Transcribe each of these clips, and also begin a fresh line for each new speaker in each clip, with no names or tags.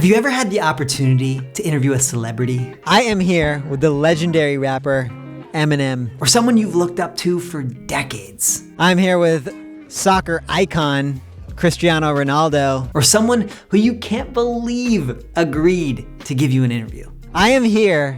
you ever had the opportunity to interview a celebrity?
I am here with the legendary rapper Eminem.
Or someone you've looked up to for decades?
I'm here with soccer icon Cristiano Ronaldo.
Or someone who you can't believe agreed to give you an interview?
I am here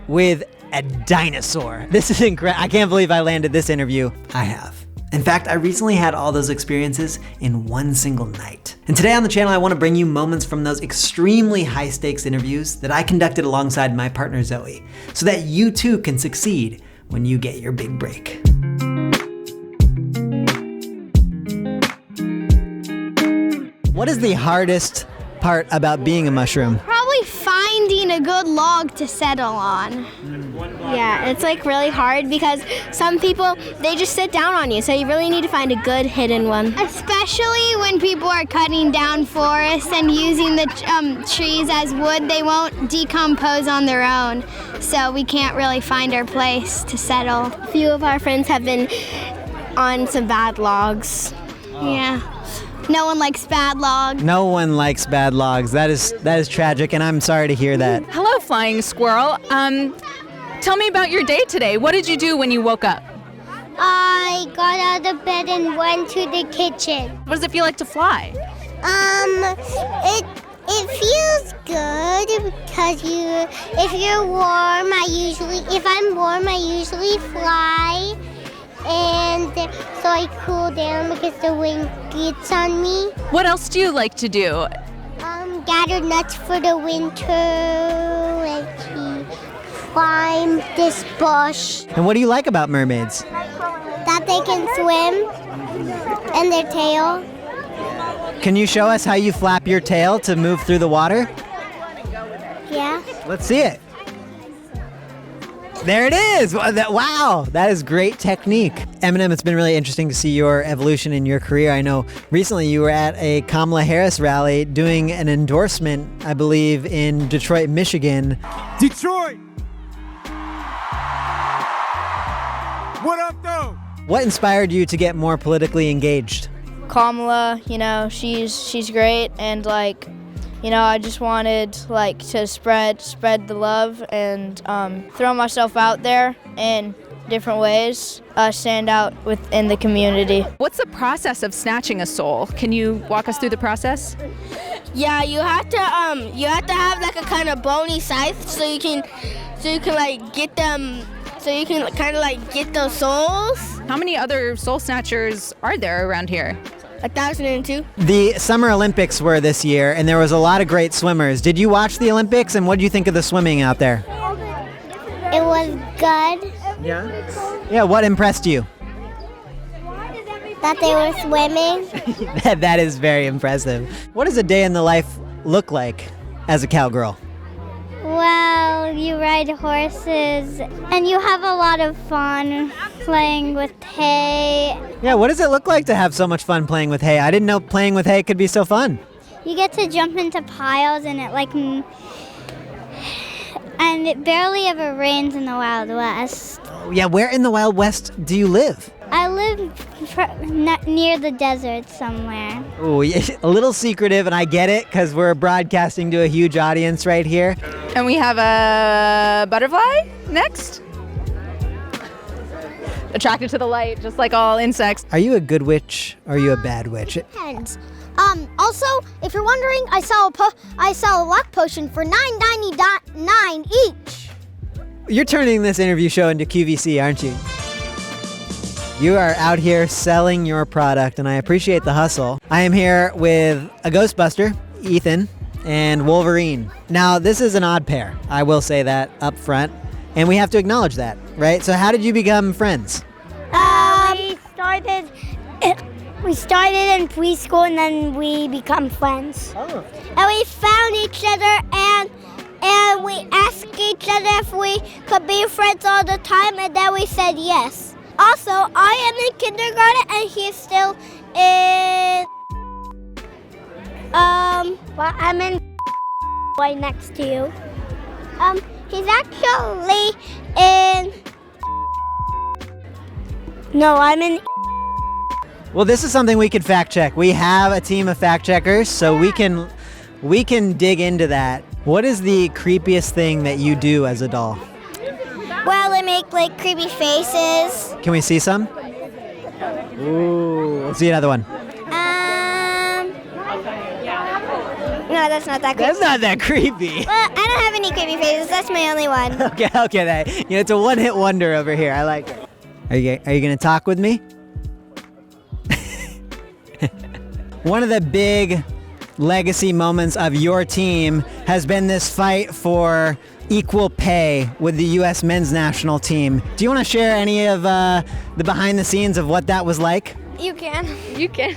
with a dinosaur. This is incredible. I can't believe I landed this interview.
I have. In fact, I recently had all those experiences in one single night. And today on the channel, I want to bring you moments from those extremely high stakes interviews that I conducted alongside my partner Zoe, so that you too can succeed when you get your big break.
What is the hardest part about being a mushroom?
Probably finding a good log to settle on. Yeah, it's like really hard because some people, they just sit down on you, so you really need to find a good hidden one. Especially when people are cutting down forests and using the trees as wood, they won't decompose on their own, so we can't really find our place to settle. A few of our friends have been on some bad logs. Yeah. No one likes bad logs.
No one likes bad logs. That is tragic, and I'm sorry to hear that.
Hello, Flying Squirrel. Tell me about your day today. What did you do when you woke up?
I got out of bed and went to the kitchen.
What does it feel like to fly?
It feels good because if you're warm, if I'm warm, I usually fly. And so I cool down because the wind gets on me.
What else do you like to do?
Gather nuts for the winter, like climb this bush.
And what do you like about mermaids?
That they can swim and their tail.
Can you show us how you flap your tail to move through the water?
Yeah.
Let's see it. There it is! Wow, that is great technique. Eminem, it's been really interesting to see your evolution in your career. I know recently you were at a Kamala Harris rally doing an endorsement, I believe, in Detroit, Michigan.
Detroit! What up, though?
What inspired you to get more politically engaged?
Kamala, she's great, and I just wanted to spread the love and throw myself out there in different ways, stand out within the community.
What's the process of snatching a soul? Can you walk us through the process?
Yeah, you have to have like a kind of bony scythe so you can get them, so you can kind of get those souls.
How many other soul snatchers are there around here?
1,002.
The Summer Olympics were this year, and there was a lot of great swimmers. Did you watch the Olympics, and what did you think of the swimming out there?
It was good.
Yeah? Yeah, what impressed you?
That they were swimming.
That is very impressive. What does a day in the life look like as a cowgirl?
Well, you ride horses, and you have a lot of fun playing with hay.
Yeah, what does it look like to have so much fun playing with hay? I didn't know playing with hay could be so fun.
You get to jump into piles, and it barely ever rains in the Wild West.
Oh, yeah, where in the Wild West do you live?
I live near the desert somewhere.
Oh, a little secretive, and I get it because we're broadcasting to a huge audience right here.
And we have a butterfly next. Attracted to the light, just like all insects.
Are you a good witch or are you a bad witch?
Depends. Also, if you're wondering, I sell a luck potion for $9.99 each.
You're turning this interview show into QVC, aren't you? You are out here selling your product, and I appreciate the hustle. I am here with a Ghostbuster, Ethan, and Wolverine. Now, this is an odd pair. I will say that up front, and we have to acknowledge that, right? So how did you become friends?
We started in preschool, and then we become friends.
Oh.
And we found each other, and we asked each other if we could be friends all the time, and then we said yes. Also, I am in kindergarten, and he's still in, I'm in right next to you. He's actually in, no, I'm in.
Well, this is something we could fact check. We have a team of fact checkers, so we can we can dig into that. What is the creepiest thing that you do as a doll?
Well, I make like creepy faces.
Can we see some? Ooh, let's see another one.
No, that's not that creepy.
That's not that creepy.
Well, I don't have any creepy faces. That's my only one.
Okay. It's a one-hit wonder over here. I like it. Are you gonna talk with me? One of the big legacy moments of your team has been this fight for equal pay with the U.S. men's national team. Do you want to share any of the behind the scenes of what that was like?
You can.
You can.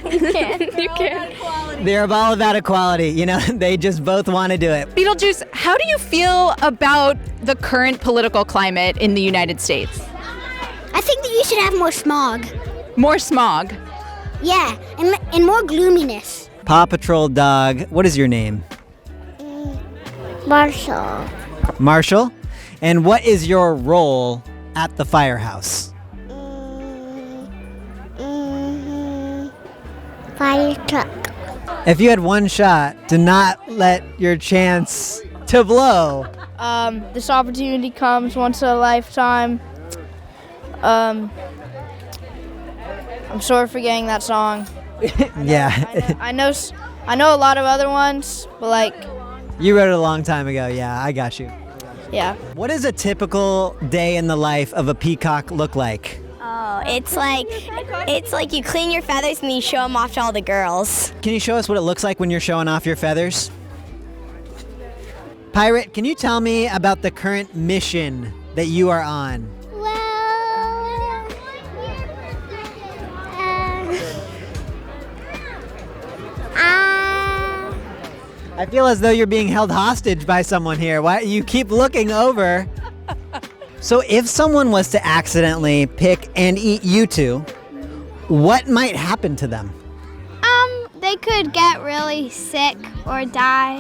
You can.
They're all about equality. You know, they just both want to do it.
Beetlejuice, how do you feel about the current political climate in the United States?
I think that you should have more smog.
More smog.
Yeah, and more gloominess.
Paw Patrol dog. What is your name?
Marshall.
Marshall. And what is your role at the firehouse?
Fire truck.
If you had one shot to not let your chance to blow.
This opportunity comes once in a lifetime. I'm sorry for getting that song.
Yeah.
I know a lot of other ones, but like,
You wrote it a long time ago. Yeah, I got you.
yeah.
What does a typical day in the life of a peacock look like?
Oh, it's like you clean your feathers and you show them off to all the girls.
Can you show us what it looks like when you're showing off your feathers? Pirate, can you tell me about the current mission that you are on? I feel as though you're being held hostage by someone here. Why you keep looking over? So if someone was to accidentally pick and eat you two, what might happen to them?
They could get really sick or die,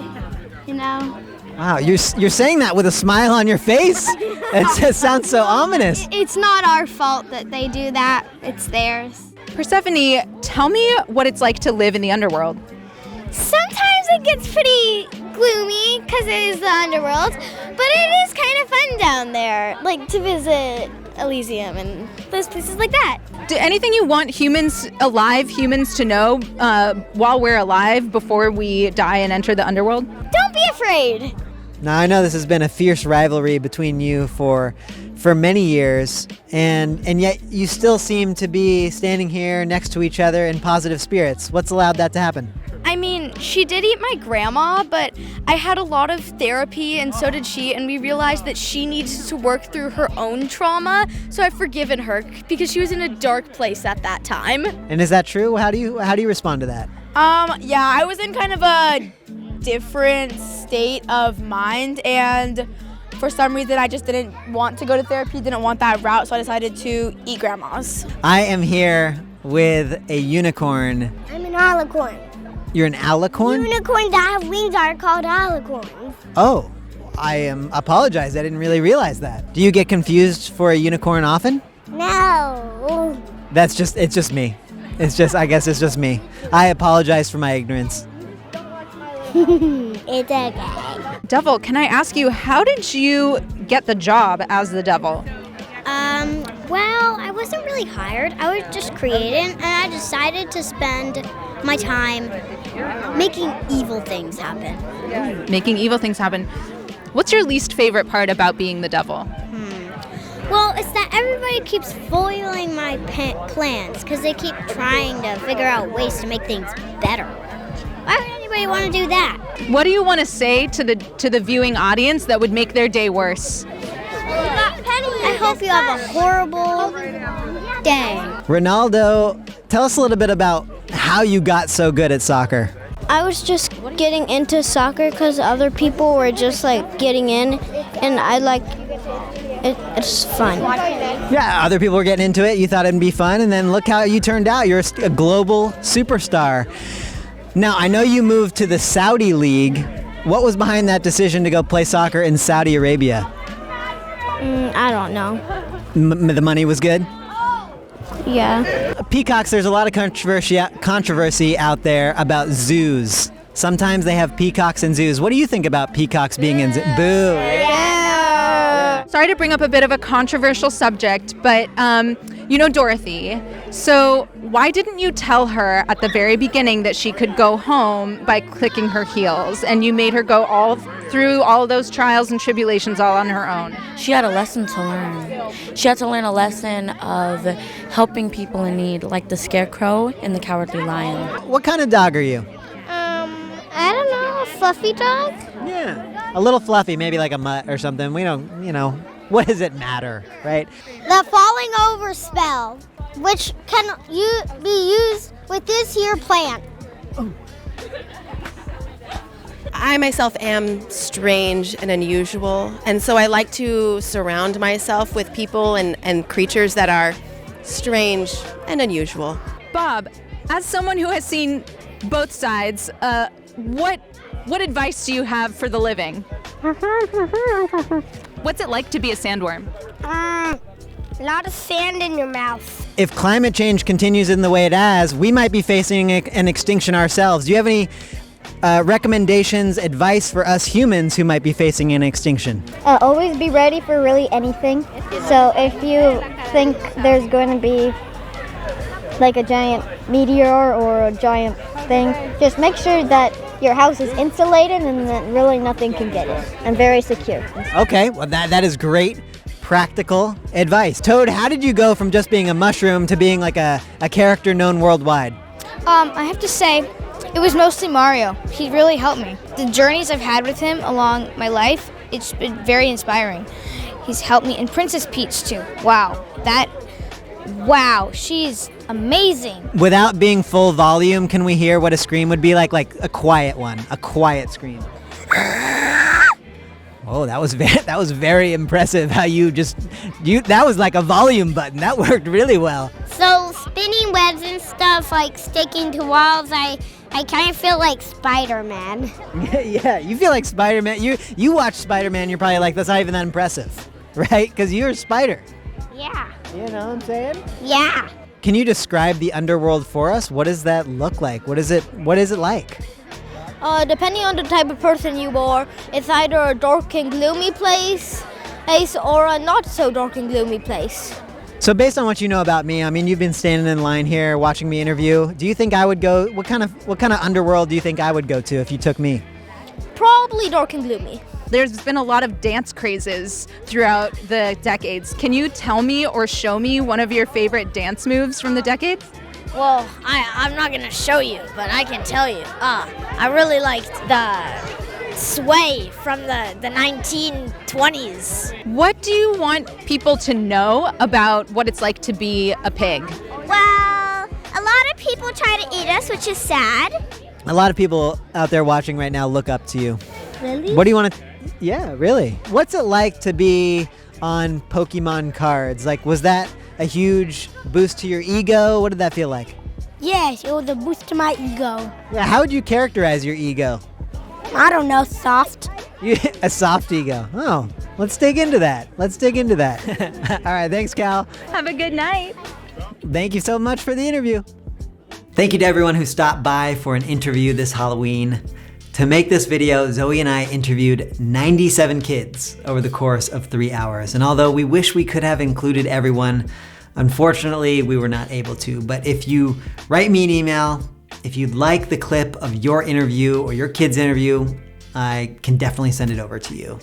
you know.
Wow, you're saying that with a smile on your face? It just sounds so ominous.
It's not our fault that they do that. It's theirs.
Persephone, tell me what it's like to live in the underworld.
Sometimes it gets pretty gloomy because it is the underworld, but it is kind of fun down there, like to visit Elysium and those places like that.
Anything you want humans to know while we're alive before we die and enter the underworld?
Don't be afraid.
Now I know this has been a fierce rivalry between you for many years, and yet you still seem to be standing here next to each other in positive spirits. What's allowed that to happen?
I mean, she did eat my grandma, but I had a lot of therapy and so did she, and we realized that she needs to work through her own trauma, so I've forgiven her because she was in a dark place at that time.
And is that true? How do you respond to that?
Yeah, I was in kind of a different state of mind, and for some reason I just didn't want to go to therapy, didn't want that route, so I decided to eat grandma's.
I am here with a unicorn.
I'm an Allacorn.
You're an Allacorn?
Unicorns that have wings are called Allacorns.
Oh, I apologize. I didn't really realize that. Do you get confused for a unicorn often?
No.
It's just me. I guess it's just me. I apologize for my ignorance.
It's okay.
Devil, can I ask you, how did you get the job as the devil?
Well, I wasn't really hired. I was just creating, and I decided to spend my time making evil things happen.
Making evil things happen. What's your least favorite part about being the devil?
Well, it's that everybody keeps foiling my plans because they keep trying to figure out ways to make things better. Why would anybody want to do that?
What do you want to say to the viewing audience that would make their day worse?
I hope you have a horrible day.
Ronaldo, tell us a little bit about how you got so good at soccer.
I was just getting into soccer because other people were just like getting in, and I like it's fun.
Yeah, other people were getting into it. You thought it'd be fun, and then look how you turned out. You're a global superstar. Now, I know you moved to the Saudi League. What was behind that decision to go play soccer in Saudi Arabia?
I don't know.
The money was good?
Yeah.
Peacocks, there's a lot of controversy out there about zoos. Sometimes they have peacocks in zoos. What do you think about peacocks being in zoos? Boo.
Sorry to bring up a bit of a controversial subject, but you know Dorothy. So why didn't you tell her at the very beginning that she could go home by clicking her heels, and you made her go all through all those trials and tribulations all on her own?
She had a lesson to learn. She had to learn a lesson of helping people in need, like the Scarecrow and the Cowardly Lion.
What kind of dog are you?
I don't know, a fluffy dog?
Yeah. A little fluffy, maybe like a mutt or something. We don't, what does it matter, right?
The falling over spell, which can be used with this here plant.
I myself am strange and unusual, and so I like to surround myself with people and creatures that are strange and unusual.
Bob, as someone who has seen both sides, what advice do you have for the living? What's it like to be a sandworm?
A lot of sand in your mouth.
If climate change continues in the way it has, we might be facing an extinction ourselves. Do you have any recommendations, advice for us humans who might be facing an extinction?
Always be ready for really anything. So if you think there's going to be like a giant meteor or a giant thing, just make sure that your house is insulated and that really nothing can get in and very secure.
Okay, well that is great practical advice. Toad, how did you go from just being a mushroom to being like a character known worldwide?
I have to say, it was mostly Mario. He really helped me. The journeys I've had with him along my life, it's been very inspiring. He's helped me, and Princess Peach too. Wow, she's amazing. Without being full volume, can we hear what a scream would be like a quiet one, a quiet scream? Oh, that was very impressive how that was like a volume button. That worked really well.
So spinning webs and stuff, like sticking to walls, I kind of feel like Spider-Man.
Yeah, you feel like Spider-Man. You watch Spider-Man, you're probably like, that's not even that impressive, right? Because you're a spider.
Yeah.
You know what I'm saying?
Yeah.
Can you describe the underworld for us? What does that look like? What is it like?
Depending on the type of person you are, it's either a dark and gloomy place or a not so dark and gloomy place.
So based on what you know about me, I mean, you've been standing in line here watching me interview. Do you think I would go, what kind of underworld do you think I would go to if you took me?
Probably dark and gloomy.
There's been a lot of dance crazes throughout the decades. Can you tell me or show me one of your favorite dance moves from the decades?
Well, I'm not going to show you, but I can tell you. I really liked the sway from the 1920s.
What do you want people to know about what it's like to be a pig?
Well, a lot of people try to eat us, which is sad.
A lot of people out there watching right now look up to you.
Really?
What do you want to... Yeah, really. What's it like to be on Pokemon cards? Like, was that a huge boost to your ego? What did that feel like?
Yes, it was a boost to my ego.
Yeah, how would you characterize your ego?
I don't know, soft.
A soft ego. Oh, let's dig into that. All right, thanks, Cal.
Have a good night.
Thank you so much for the interview. Thank you to everyone who stopped by for an interview this Halloween. To make this video, Zoe and I interviewed 97 kids over the course of 3 hours. And although we wish we could have included everyone, unfortunately, we were not able to. But if you write me an email, if you'd like the clip of your interview or your kid's interview, I can definitely send it over to you.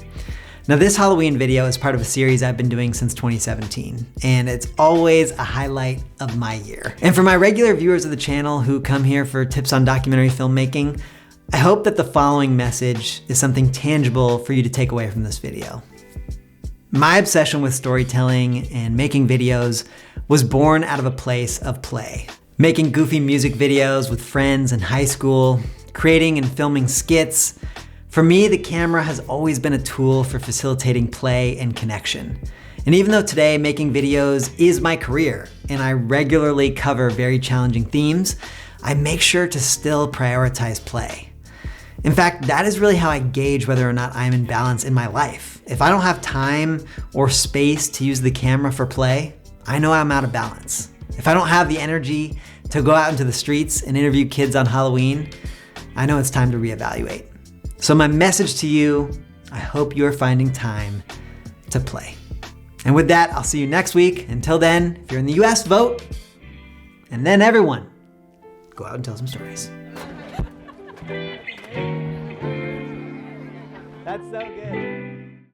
Now, this Halloween video is part of a series I've been doing since 2017, and it's always a highlight of my year. And for my regular viewers of the channel who come here for tips on documentary filmmaking, I hope that the following message is something tangible for you to take away from this video. My obsession with storytelling and making videos was born out of a place of play. Making goofy music videos with friends in high school, creating and filming skits. For me, the camera has always been a tool for facilitating play and connection. And even though today making videos is my career and I regularly cover very challenging themes, I make sure to still prioritize play. In fact, that is really how I gauge whether or not I'm in balance in my life. If I don't have time or space to use the camera for play, I know I'm out of balance. If I don't have the energy to go out into the streets and interview kids on Halloween,
I know it's time to reevaluate. So my message to you, I hope you're finding time to play. And with that, I'll see you next week. Until then, if you're in the US, vote. And then everyone, go out and tell some stories.
That's so good.